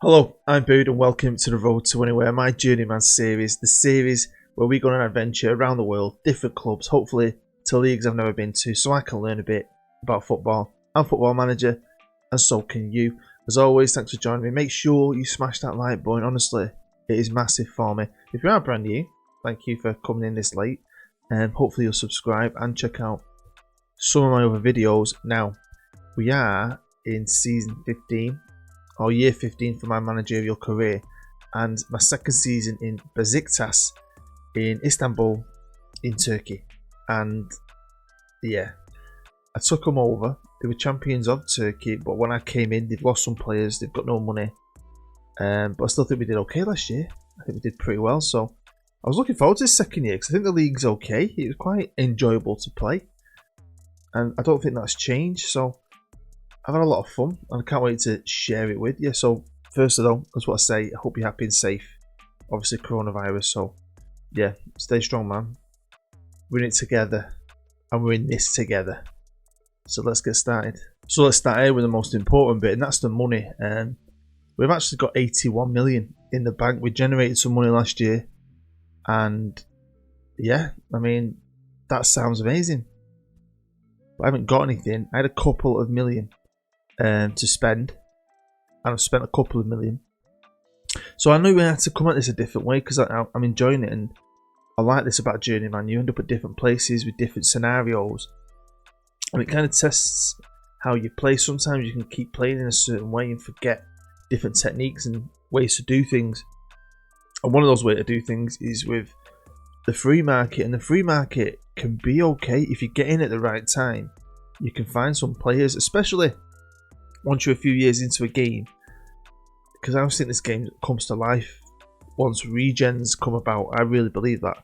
Hello, I'm Bood and welcome to the Road to Anywhere, my Journeyman series, the series where we go on an adventure around the world, different clubs, hopefully to leagues I've never been to, so I can learn a bit about football. I'm Football Manager, and so can you. As always, thanks for joining me. Make sure you smash that like button, honestly, it is massive for me. If you are brand new, thank you for coming in this late, and hopefully you'll subscribe and check out some of my other videos. Now, we are in season 15. Or year 15 for my managerial career, and my second season in Besiktas in Istanbul in Turkey. And yeah, I took them over. They were champions of Turkey, but when I came in, they've lost some players, they've got no money, but I still think we did okay last year. I think we did pretty well, so I was looking forward to this second year because I think the league's okay. It was quite enjoyable to play, and I don't think that's changed, so I've had a lot of fun and I can't wait to share it with you. So first of all, that's what I say, I hope you're happy and safe. Obviously coronavirus, so yeah, stay strong, man. We're in it together and we're in this together. So let's get started. So let's start here with the most important bit, and that's the money. We've actually got 81 million in the bank. We generated some money last year, and yeah, I mean, that sounds amazing. But I haven't got anything. I had a couple of million to spend, and I've spent a couple of million, so I knew we had to come at this a different way because I'm enjoying it, and I like this about Journeyman. You end up at different places with different scenarios, and it kind of tests how you play. Sometimes you can keep playing in a certain way and forget different techniques and ways to do things, and one of those ways to do things is with the free market. And the free market can be okay if you get in at the right time. You can find some players, especially once you're a few years into a game, because I always think this game comes to life once regens come about. I really believe that.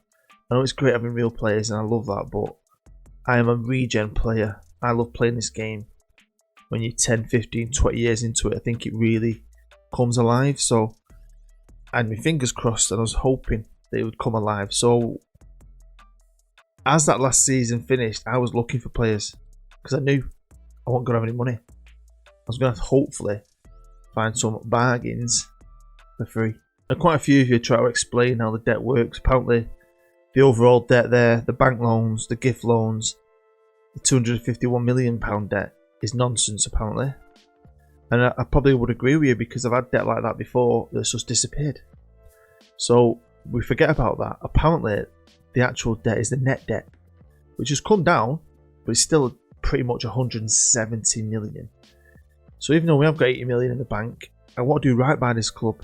I know it's great having real players and I love that, but I am a regen player. I love playing this game when you're 10, 15, 20 years into it. I think it really comes alive, so I had my fingers crossed and I was hoping that it would come alive. So as that last season finished, I was looking for players because I knew I wasn't going to have any money. I was going to hopefully find some bargains for free. And quite a few of you try to explain how the debt works. Apparently, the overall debt there, the bank loans, the gift loans, the £251 million debt is nonsense, apparently. And I probably would agree with you because I've had debt like that before that's just disappeared. So we forget about that. Apparently, the actual debt is the net debt, which has come down, but it's still pretty much 170 million. So even though we have got 80 million in the bank, I want to do right by this club,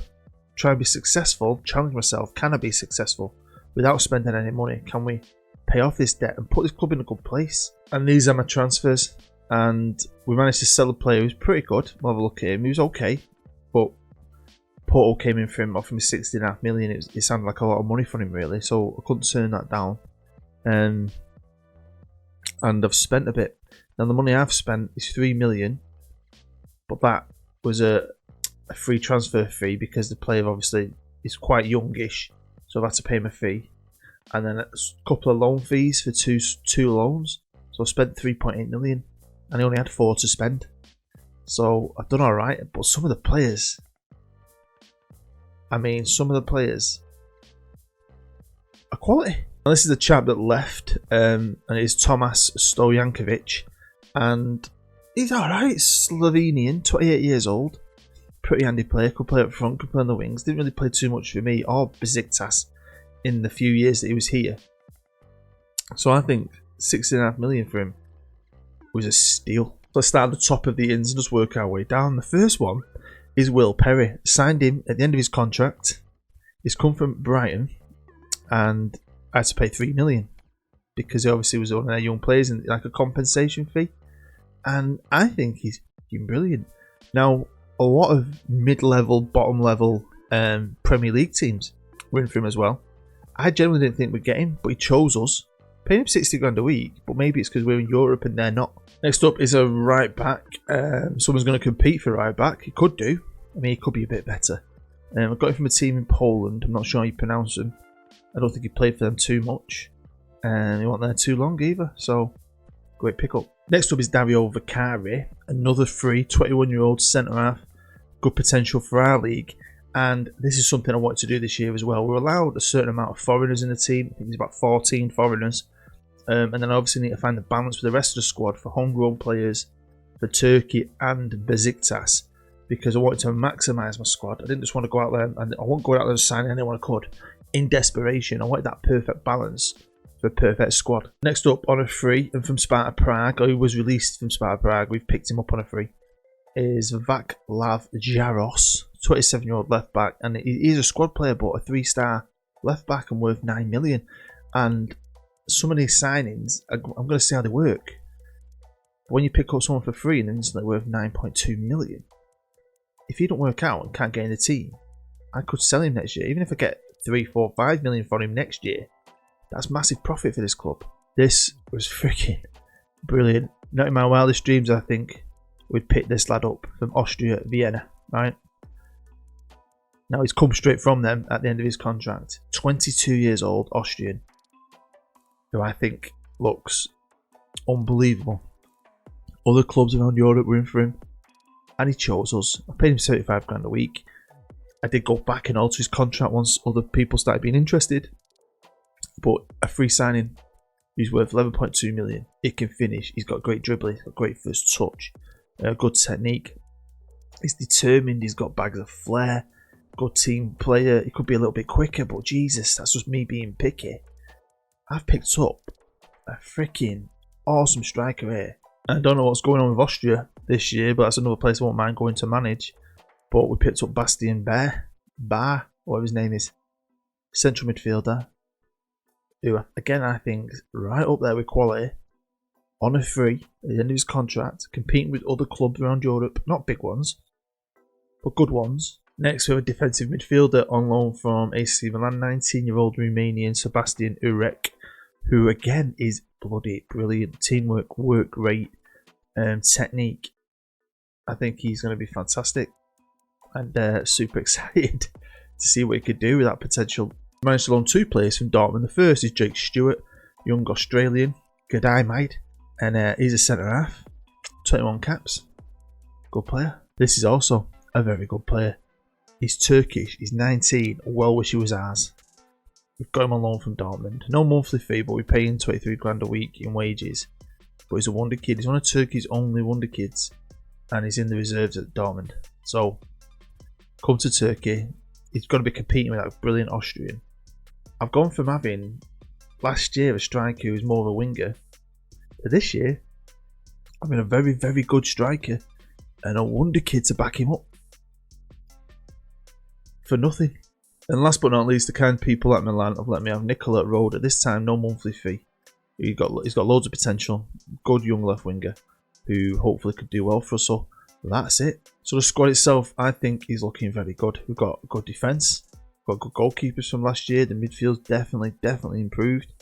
try and be successful, challenge myself. Can I be successful without spending any money? Can we pay off this debt and put this club in a good place? And these are my transfers, and we managed to sell a player who's pretty good. We'll have a look at him. He was okay, but Porto came in for him, offering me 16.5 million. It sounded like a lot of money for him, really, so I couldn't turn that down. And I've spent a bit. Now the money I've spent is 3 million. But that was a free transfer fee because the player obviously is quite youngish, so I've had to pay him a fee, and then a couple of loan fees for two loans. So I spent 3.8 million, and I only had 4 to spend. So I've done all right. But some of the players, I mean, some of the players are quality. Now, this is a chap that left, and it is Tomas Stojankovic, and he's alright. Slovenian, 28 years old. Pretty handy player. Could play up front, could play on the wings. Didn't really play too much for me or Besiktas in the few years that he was here. So I think 16.5 million for him was a steal. So let's start at the top of the ins and just work our way down. The first one is Will Perry. Signed him at the end of his contract. He's come from Brighton, and I had to pay 3 million because he obviously was one of their young players and like a compensation fee. And I think he's brilliant. Now, a lot of mid-level, bottom-level Premier League teams were in for him as well. I generally didn't think we'd get him, but he chose us. Paying him 60 grand a week, but maybe it's because we're in Europe and they're not. Next up is a right back. Someone's going to compete for right back. He could do. I mean, he could be a bit better. I got him from a team in Poland. I'm not sure how you pronounce them. I don't think he played for them too much. And he wasn't there too long either. So, great pickup. Next up is Dario Vicari, another free 21-year-old centre-half good potential for our league. And this is something I want to do this year as well. We're allowed a certain amount of foreigners in the team. I think there's about 14 foreigners. And then I obviously need to find the balance with the rest of the squad for homegrown players, for Turkey and Besiktas, because I wanted to maximise my squad. I didn't just want to go out there, and I won't go out there and sign anyone I could. In desperation, I wanted that perfect balance for a perfect squad. Next up, on a free, and from Sparta Prague, who was released from Sparta Prague, we've picked him up on a free, is Vaclav Jaros, 27-year-old left back, and he's a squad player, but a 3-star left back and worth 9 million. And some of these signings, I'm going to see how they work. When you pick up someone for free and then instantly worth 9.2 million, if he don't work out and can't get in the team, I could sell him next year. Even if I get 3, 4, 5 million for him next year, that's massive profit for this club. This was freaking brilliant. Not in my wildest dreams, I think we'd pick this lad up from Austria, Vienna, right? Now he's come straight from them at the end of his contract. 22 years old, Austrian, who I think looks unbelievable. Other clubs around Europe were in for him, and he chose us. I paid him 75 grand a week. I did go back and alter his contract once other people started being interested, but a free signing. He's worth 11.2 million. He can finish. He's got great dribbling. He's got great first touch. Good technique. He's determined. He's got bags of flair. Good team player. He could be a little bit quicker, but Jesus, that's just me being picky. I've picked up a freaking awesome striker here. I don't know what's going on with Austria this year, but that's another place I won't mind going to manage. But we picked up Sebastian Erech, whatever his name is, central midfielder, who again I think right up there with quality, on a free at the end of his contract, competing with other clubs around Europe, not big ones, but good ones. Next we have a defensive midfielder on loan from AC Milan, 19-year-old Romanian Sebastian Erech, who again is bloody brilliant. Teamwork, work rate, technique. I think he's going to be fantastic, and super excited to see what he could do with that potential. Managed to loan 2 players from Dortmund. The first is Jake Stuart, young Australian, good eye mate, and he's a centre half, 21 caps, good player. This is also a very good player. He's Turkish, he's 19, well wish he was ours. We've got him on loan from Dortmund. No monthly fee, but we pay him 23 grand a week in wages. But he's a wonder kid. He's one of Turkey's only wonder kids, and he's in the reserves at Dortmund. So, come to Turkey. He's going to be competing with that brilliant Austrian. I've gone from having last year a striker who was more of a winger, to this year having a very, very good striker and a wonder kid to back him up for nothing. And last but not least, the kind people at Milan have let me have Nicola Roda. This time, no monthly fee. He's got loads of potential. Good young left winger who hopefully could do well for us. So that's it. So the squad itself, I think, is looking very good. We've got good defence. We've got good goalkeepers from last year. The midfield's definitely improved.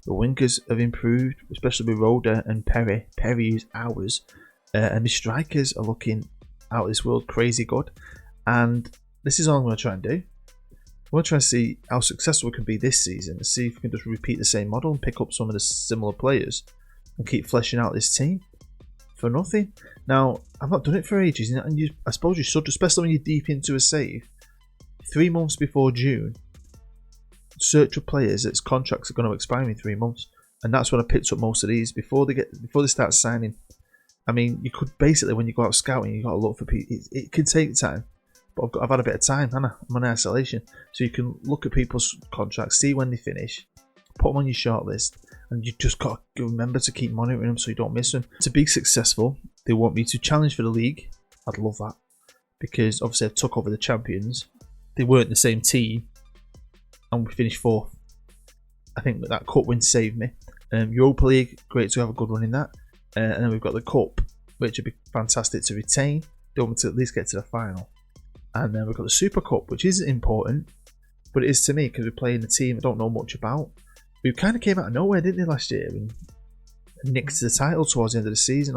The wingers have improved, especially with Roda and Perry. Perry is ours. And the strikers are looking out of this world crazy good. And this is all I'm going to try and do. I want to try and see how successful we can be this season and see if we can just repeat the same model and pick up some of the similar players and keep fleshing out this team for nothing. Now, I've not done it for ages, and I suppose you should, especially when you're deep into a save. 3 months before June, search for players that's contracts are going to expire in 3 months, and that's when I picked up most of these before they start signing. I mean, you could basically, when you go out scouting, you got to look for people. It can take time. But I've had a bit of time, haven't I? I'm on isolation. So you can look at people's contracts, see when they finish, put them on your shortlist, and you just got to remember to keep monitoring them so you don't miss them. To be successful, they want me to challenge for the league. I'd love that. Because obviously I took over the champions. They weren't the same team. And we finished 4th. I think that cup win saved me. Europa League, great to have a good run in that. And then we've got the cup, which would be fantastic to retain. They want me to at least get to the final. And then we've got the Super Cup, which is important, but it is to me because we're playing a team I don't know much about. We kind of came out of nowhere, didn't we, last year? And nicked the title towards the end of the season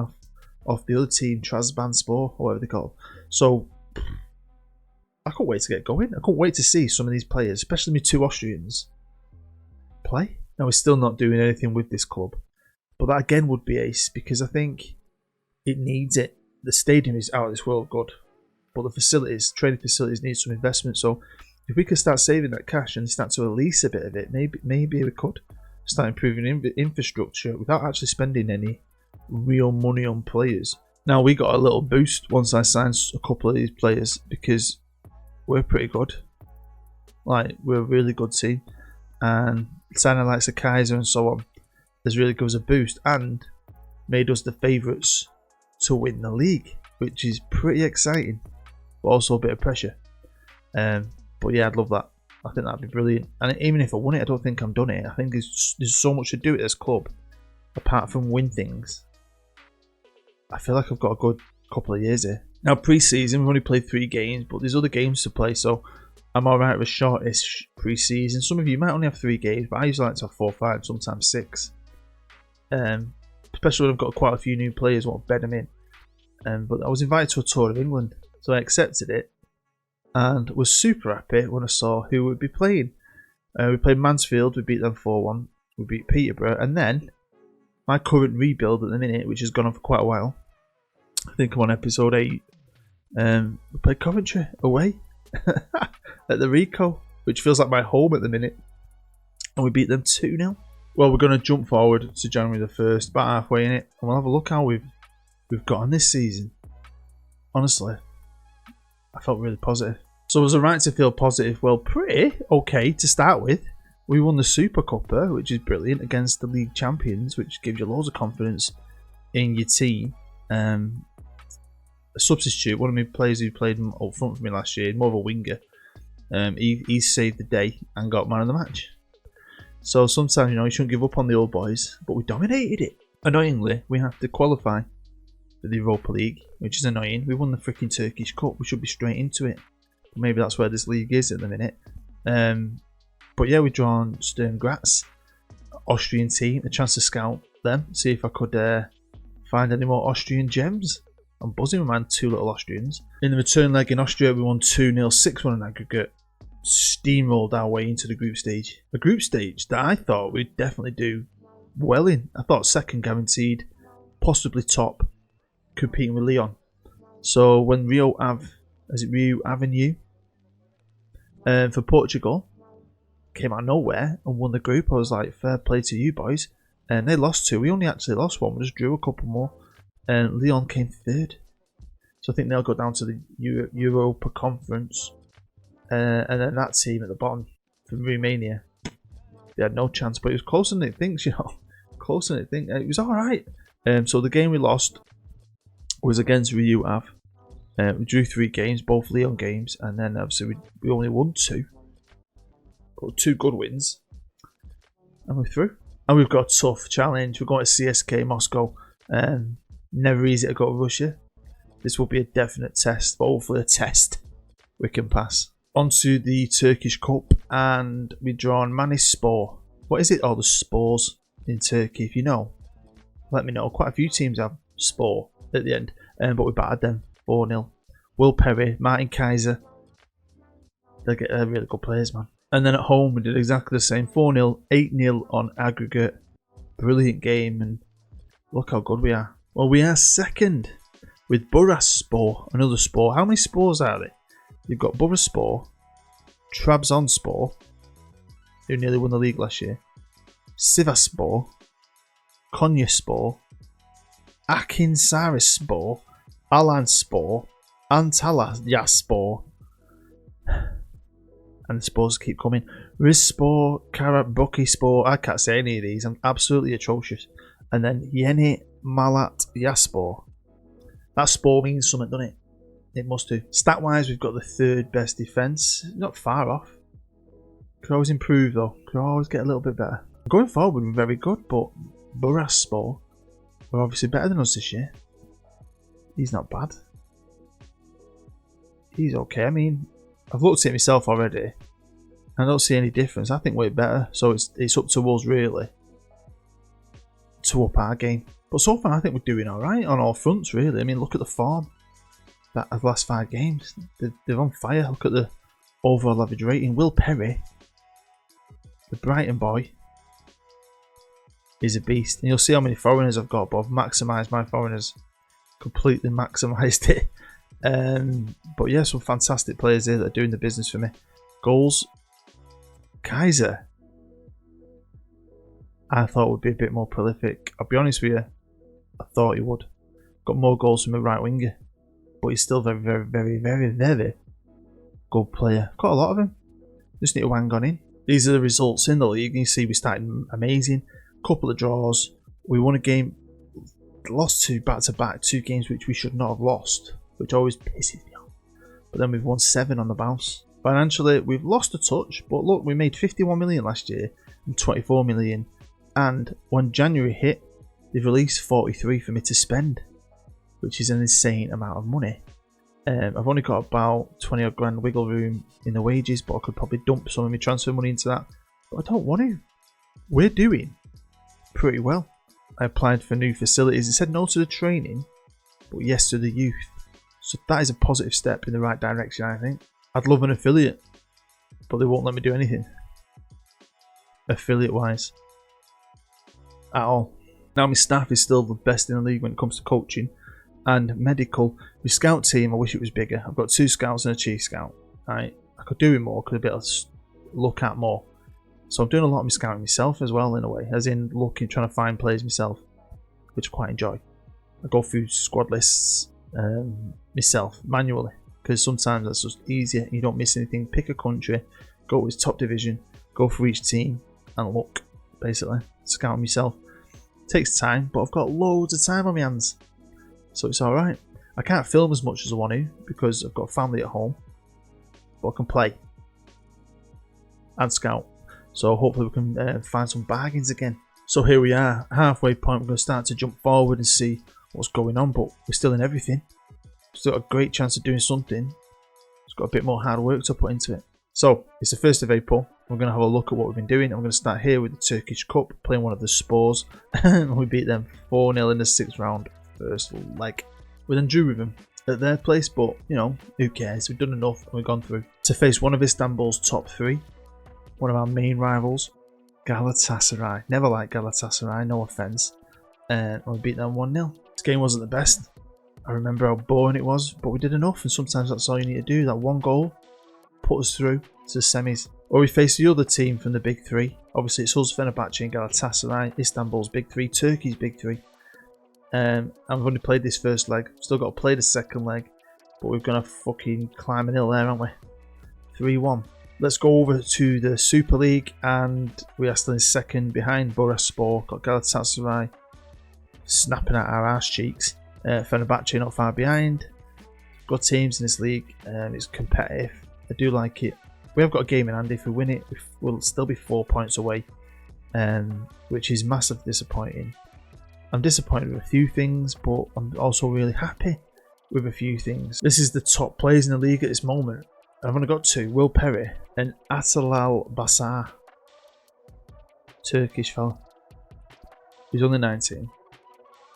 off the other team, Trabzonspor, or whatever they call. So I can't wait to get going. I can't wait to see some of these players, especially my 2 Austrians, play. Now we're still not doing anything with this club, but that again would be ace because I think it needs it. The stadium is out of this world good. but the facilities, training facilities, need some investment. So if we could start saving that cash and start to release a bit of it, maybe we could start improving infrastructure without actually spending any real money on players. Now, we got a little boost once I signed a couple of these players because we're pretty good. Like, we're a really good team, and signing like Kaiser and so on has really given us a boost and made us the favourites to win the league, which is pretty exciting, but also a bit of pressure. But yeah, I'd love that. I think that'd be brilliant. And even if I won it, I don't think I'm done it. I think there's so much to do at this club, apart from win things. I feel like I've got a good couple of years here. Now, pre-season, we've only played 3 games, but there's other games to play, so I'm alright with a shortish pre-season. Some of you might only have 3 games, but I usually like to have 4 or 5, sometimes 6. Especially when I've got quite a few new players, want to bed them in. But I was invited to a tour of England, so I accepted it and was super happy when I saw who would be playing. We played Mansfield, we beat them 4-1, we beat Peterborough, and then my current rebuild at the minute, which has gone on for quite a while, I think I'm on episode 8, we played Coventry away at the Rico, which feels like my home at the minute, and we beat them 2-0. Well, we're going to jump forward to January the 1st, about halfway in it, and we'll have a look how we've got on this season. Honestly, I felt really positive. So was I right to feel positive? Well, pretty okay to start with. We won the Super Cupper, which is brilliant, against the league champions, which gives you loads of confidence in your team. A substitute, one of my players who played up front for me last year, more of a winger, he saved the day and got man of the match. So sometimes, you shouldn't give up on the old boys, but we dominated it. Annoyingly, we have to qualify for the Europa League, which is annoying. We won the freaking Turkish Cup. We should be straight into it. But maybe that's where this league is at the minute. But yeah, we've drawn Sturm Graz, Austrian team, a chance to scout them, see if I could find any more Austrian gems. I'm buzzing with my 2 little Austrians. In the return leg in Austria, we won 2-0, 6-1 in aggregate. Steamrolled our way into the group stage. A group stage that I thought we'd definitely do well in. I thought second guaranteed, possibly top, competing with Lyon. So when Rio Avenue for Portugal came out of nowhere and won the group, I was like, fair play to you boys. And they lost 2. We only actually lost 1. We just drew a couple more. And Lyon came 3rd. So I think they'll go down to the Europa Conference. And then that team at the bottom from Romania, they had no chance. But it was closer than it thinks, Closer than it thinks. It was alright. So the game we lost was against Rio Ave. We drew 3 games, both Lyon games. And then obviously we only won 2. Got 2 good wins. And we're through. And we've got a tough challenge. We're going to CSK Moscow. Never easy to go to Russia. This will be a definite test, but hopefully a test we can pass. Onto the Turkish Cup, and we've drawn Manispor. What is it? Oh, the Spores in Turkey. If you know, let me know. Quite a few teams have Spor at the end, but we battered them 4-0. Will Perry, Martin Kaiser. They'll get really good players, man. And then at home, we did exactly the same. 4-0, 8-0 on aggregate. Brilliant game, and look how good we are. Well, we are second with Bursaspor, another Spor. How many Spors are there? You've got Bursaspor, Trabzonspor, who nearly won the league last year, Sivasspor, Konyaspor, Akhinsarispor, Alanspor, Antalyaspor, and the Spurs keep coming. Rizspor, Karabukispor, I can't say any of these, I'm absolutely atrocious. And then Yeni Malatyaspor. That Spor means something, doesn't it? It must do. Stat wise, we've got the 3rd best defence. Not far off. Could always improve though. Could always get a little bit better. Going forward, we're very good, but Bursaspor are obviously better than us this year. He's not bad. He's okay. I mean, I've looked at it myself already. I don't see any difference. I think we're better. So it's up to us really to up our game. But so far, I think we're doing alright on all fronts, really. I mean, look at the form of the last 5 games. They're on fire. Look at the overall average rating. Will Perry, the Brighton boy, is a beast. And you'll see how many foreigners I've got, but I've maximised my foreigners. Completely maximised it. But yeah, some fantastic players here that are doing the business for me. Goals. Kaiser. I thought would be a bit more prolific. I'll be honest with you, I thought he would. Got more goals from a right winger, but he's still very, very, very, very, very good player. Got a lot of him. Just need to hang on in. These are the results in the league. You see we started amazing. Couple of draws. We won a game, lost 2 back-to-back, 2 games which we should not have lost, which always pisses me off. But then we've won 7 on the bounce. Financially, we've lost a touch, but look, we made 51 million last year and 24 million. And when January hit, they've released 43 for me to spend, which is an insane amount of money. I've only got about 20 odd grand wiggle room in the wages, but I could probably dump some of my transfer money into that. But I don't want to. We're doing pretty well. I applied for new facilities. It said no to the training, but yes to the youth. So that is a positive step in the right direction, I think. I'd love an affiliate, but they won't let me do anything affiliate-wise at all. Now my staff is still the best in the league when it comes to coaching and medical. My scout team, I wish it was bigger. I've got 2 scouts and a chief scout. Right? I could do it more, could be able to look at more. So I'm doing a lot of my scouting myself as well, in a way, as in looking, trying to find players myself, which I quite enjoy. I go through squad lists myself manually, because sometimes that's just easier. You don't miss anything. Pick a country, go with top division, go for each team, and look, basically scout myself. It takes time, but I've got loads of time on my hands, so it's all right. I can't film as much as I want to because I've got family at home, but I can play and scout. So hopefully we can find some bargains again. So here we are, halfway point. We're going to start to jump forward and see what's going on, but we're still in everything. Still got a great chance of doing something. It's got a bit more hard work to put into it. So it's the 1st of April. We're going to have a look at what we've been doing. I'm going to start here with the Turkish Cup, playing one of the Spurs. We beat them 4-0 in the 6th round, first leg. We then drew with them at their place, but you know, who cares? We've done enough and we've gone through. To face one of Istanbul's top 3. One of our main rivals, Galatasaray. Never liked Galatasaray, no offence. And we beat them 1-0. This game wasn't the best. I remember how boring it was, but we did enough, and sometimes that's all you need to do. That one goal put us through to the semis. Or we face the other team from the big 3. Obviously it's us, Fenerbahce and Galatasaray, Istanbul's big 3, Turkey's big 3. And we've only played this first leg. Still got to play the second leg, but we're going to fucking climb an hill there, aren't we? 3-1. Let's go over to the Super League, and we are still in second behind Bursaspor. Got Galatasaray snapping at our arse cheeks. Fenerbahce not far behind. Got teams in this league, and it's competitive. I do like it. We have got a game in hand. If we win it, we'll still be 4 points away, which is massively disappointing. I'm disappointed with a few things, but I'm also really happy with a few things. This is the top players in the league at this moment. I've only got 2, Will Perry and Atalal Basar. Turkish fella. He's only 19.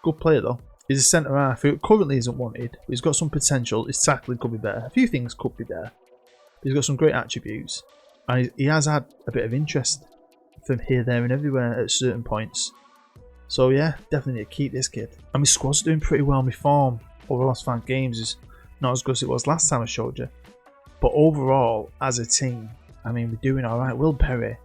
Good player though. He's a centre half who currently isn't wanted, but he's got some potential. His tackling could be better. A few things could be better. But he's got some great attributes. And he has had a bit of interest from here, there and everywhere at certain points. So yeah, definitely need to keep this kid. And my squad's doing pretty well. My form over the last 5 games is not as good as it was last time I showed you. But overall, as a team, I mean, we're doing alright. Will Perry,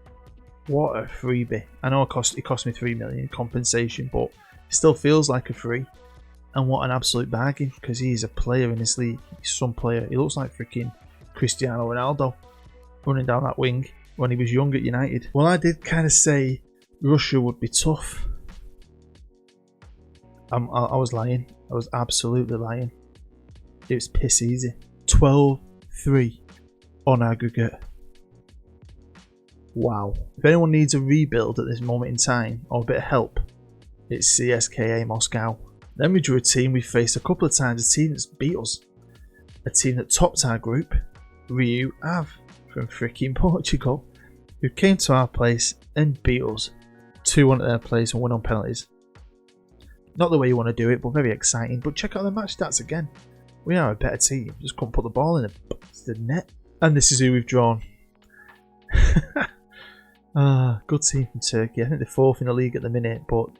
what a freebie. I know it cost me 3 million compensation, but it still feels like a free. And what an absolute bargain, because he's a player in this league. He's some player. He looks like freaking Cristiano Ronaldo running down that wing when he was young at United. Well, I did kind of say Russia would be tough. I was lying. I was absolutely lying. It was piss easy. 12-3 on aggregate. Wow. If anyone needs a rebuild at this moment in time, or a bit of help, it's CSKA Moscow. Then we drew a team we faced a couple of times, a team that's beat us. A team that topped our group, Rio Ave from freaking Portugal, who came to our place and beat us 2-1 at their place and won on penalties. Not the way you want to do it, but very exciting. But check out the match stats again. We are a better team. Just couldn't put the ball in the net. And this is who we've drawn. Good team from Turkey. I think they're 4th in the league at the minute, but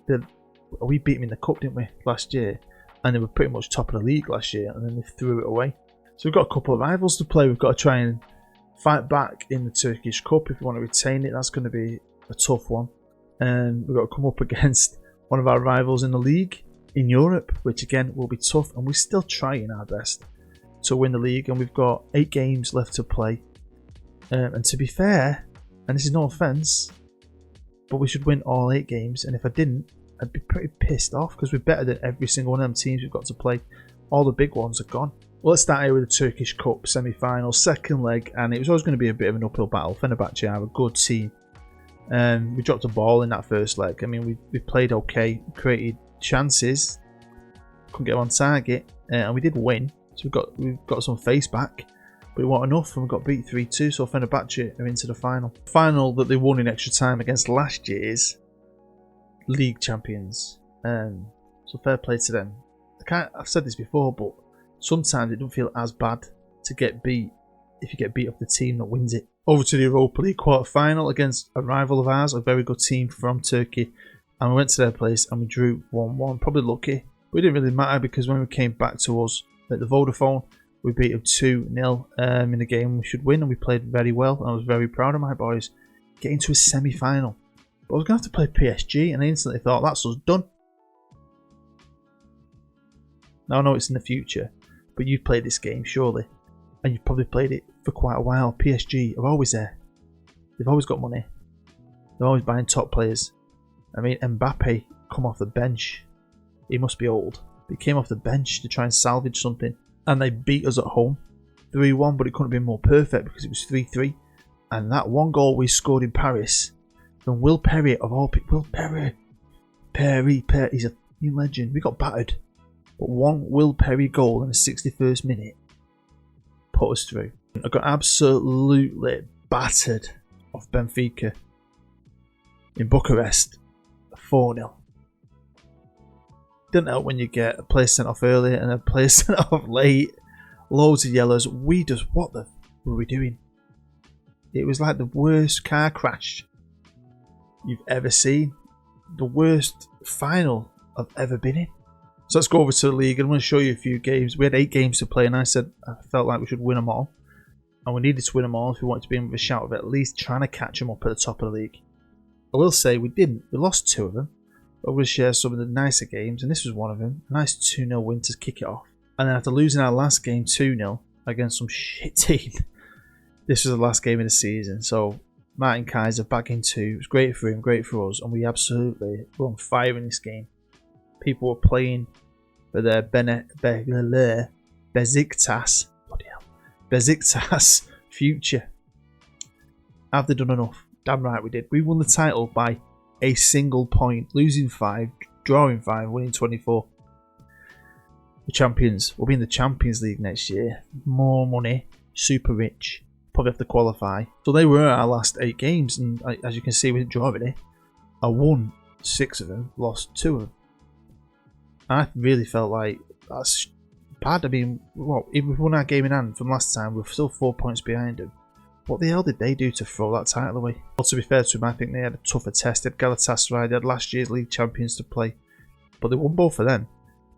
we beat them in the cup, didn't we, last year? and they were pretty much top of the league last year, and then they threw it away. So we've got a couple of rivals to play. We've got to try and fight back in the Turkish Cup if we want to retain it. That's going to be a tough one. And we've got to come up against one of our rivals in the league in Europe, which again will be tough, and we're still trying our best to win the league, and we've got 8 games left to play. And to be fair, and this is no offence, but we should win all 8 games, and if I didn't, I'd be pretty pissed off because we're better than every single one of them teams we've got to play. All the big ones are gone. Well, let's start here with the Turkish Cup semi-final, second leg, and it was always going to be a bit of an uphill battle. Fenerbahce are a good team. We dropped a ball in that first leg. I mean, we played okay, created chances, couldn't get on target, and we did win. So we've got some face back, but it wasn't enough, and we got beat 3-2. So Fenerbahce are into the final. Final that they won in extra time against last year's league champions. So fair play to them. I've said this before, but sometimes it doesn't feel as bad to get beat if you get beat off the team that wins it. Over to the Europa League quarter-final against a rival of ours, a very good team from Turkey, and we went to their place and we drew 1-1. Probably lucky, but it didn't really matter because when we came back to us at the Vodafone, we beat them 2-0 in a game we should win, and we played very well. And I was very proud of my boys getting to a semi-final. But I was going to have to play PSG, and I instantly thought, that's us done. Now I know it's in the future, but you've played this game, surely. And you've probably played it for quite a while. PSG are always there. They've always got money. They're always buying top players. I mean, Mbappe come off the bench. He must be old. He came off the bench to try and salvage something. And they beat us at home 3-1, but it couldn't have been more perfect because it was 3-3. And that one goal we scored in Paris from Will Perry of all people. Will Perry. Perry. He's a new legend. We got battered. But one Will Perry goal in the 61st minute put us through. I got absolutely battered off Benfica in Bucharest, 4-0. Didn't help when you get a player sent off early and a player sent off late. Loads of yellows. What the were we doing? It was like the worst car crash you've ever seen. The worst final I've ever been in. So let's go over to the league, and I'm going to show you a few games. We had 8 games to play, and I said I felt like we should win them all. And we needed to win them all if we wanted to be in with a shout of at least trying to catch them up at the top of the league. I will say we didn't. We lost 2 of them. But I'm going to share some of the nicer games, and this was one of them. A nice 2-0 win to kick it off. And then after losing our last game 2-0 against some shit team, this was the last game of the season. So Martin Kaiser back in 2. It was great for him, great for us, and we absolutely were on fire in this game. People were playing for their Besiktas future. Have they done enough? Damn right we did. We won the title by a single point, losing 5, drawing 5, winning 24. The champions. We'll be in the Champions League next year. More money, super rich. Probably have to qualify. So they were our last 8 games, and as you can see, we didn't draw any. I won 6 of them, lost 2 of them. I really felt like that's bad. I mean, if we won our game in hand from last time, we're still 4 points behind them. What the hell did they do to throw that title away? Well, to be fair to them, I think they had a tougher test. They had Galatasaray, they had last year's league champions to play, but they won both of them.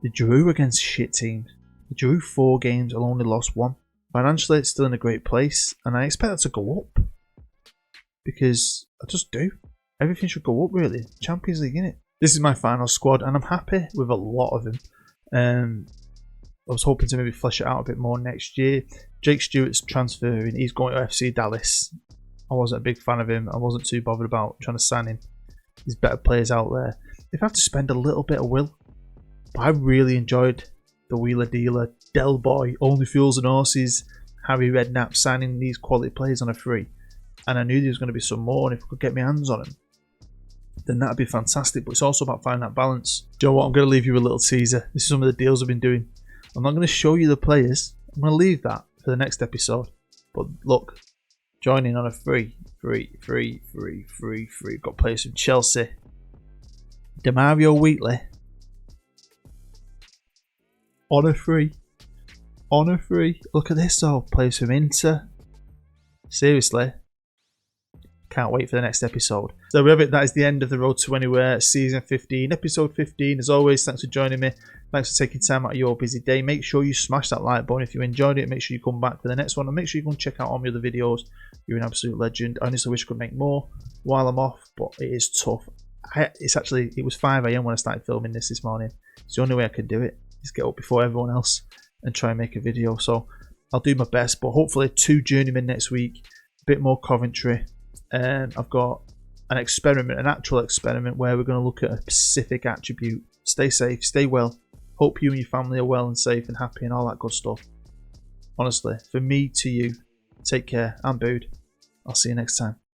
They drew against shit teams. They drew 4 games and only lost 1. Financially, it's still in a great place, and I expect that to go up because I just do. Everything should go up, really. Champions League, innit? This is my final squad, and I'm happy with a lot of them. I was hoping to maybe flesh it out a bit more next year. Jake Stewart's transferring. He's going to FC Dallas. I wasn't a big fan of him. I wasn't too bothered about trying to sign him. There's better players out there. If I have to spend a little bit of will. But I really enjoyed the Wheeler Dealer, Del Boy, Only Fools and Horses, Harry Redknapp signing these quality players on a free. And I knew there was going to be some more, and if I could get my hands on them, then that'd be fantastic. But it's also about finding that balance. Do you know what? I'm going to leave you with a little teaser. This is some of the deals I've been doing. I'm not going to show you the players. I'm going to leave that for the next episode. But look, joining on a free. Got players from Chelsea. Demario Wheatley. On a free. Look at this though. Players from Inter. Seriously. Can't wait for the next episode. So we have it. That is the end of the Road to Anywhere season 15, episode 15. As always, thanks for joining me. Thanks for taking time out of your busy day. Make sure you smash that like button if you enjoyed it. Make sure you come back for the next one, and make sure you go and check out all my other videos. You're an absolute legend. I honestly wish I could make more while I'm off, but it is tough. It was 5 AM when I started filming this morning. It's the only way I can do it, is get up before everyone else and try and make a video. So I'll do my best, but hopefully 2 Journeyman next week, a bit more Coventry. I've got an experiment, an actual experiment, where we're going to look at a specific attribute. Stay safe, stay well. Hope you and your family are well and safe and happy and all that good stuff. Honestly, from me to you, take care. I'm Bood. I'll see you next time.